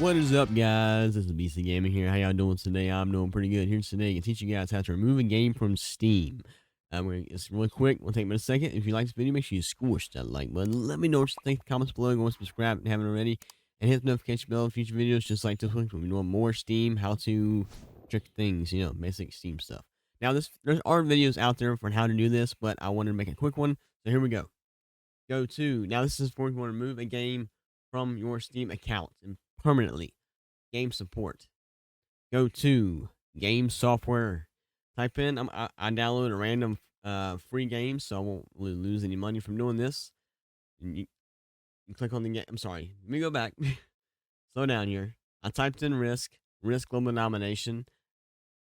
What is up, guys? This is BC Gaming here. How y'all doing today? I'm doing pretty good. Here today to teach you guys how to remove a game from Steam. It's really quick. We'll take a second. If you like this video, make sure you squish that like button. Let me know what you think in the comments below. Go and subscribe if you haven't already. And hit the notification bell for future videos just like this one. We'll be doing more Steam, how to trick things, basic Steam stuff. Now, there are videos out there for how to do this, but I wanted to make a quick one. So here we go. Now this is for if you want to remove a game from your Steam account and permanently. Game support. Go to game software. Type in, I download a random free game, so I won't lose any money from doing this. And you click on the game. I'm sorry. Let me go back. Slow down here. I typed in risk global domination.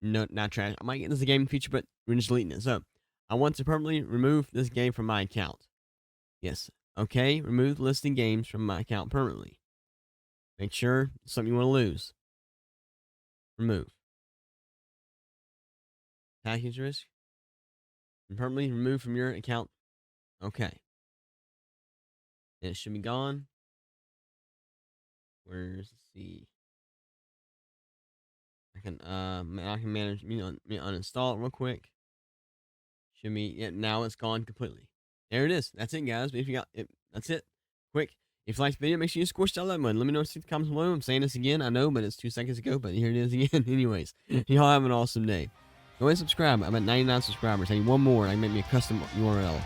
No, not trash. I might get this a game feature, but we're just deleting it. So I want to permanently remove this game from my account. Yes. Okay. Remove listing games from my account permanently. Make sure it's something you want to lose. Remove. Package risk. And permanently remove from your account. Okay. And it should be gone. Let's see. I can manage uninstall it real quick. Should be now it's gone completely. There it is. That's it, guys. If you got it, that's it. Quick. If you like the video, make sure you squish that like button. Let me know in the comments below. I'm saying this again, I know, but it's 2 seconds ago, but here it is again. Anyways, y'all have an awesome day. Go ahead and subscribe. I'm at 99 subscribers. I need one more. I can make me a custom URL.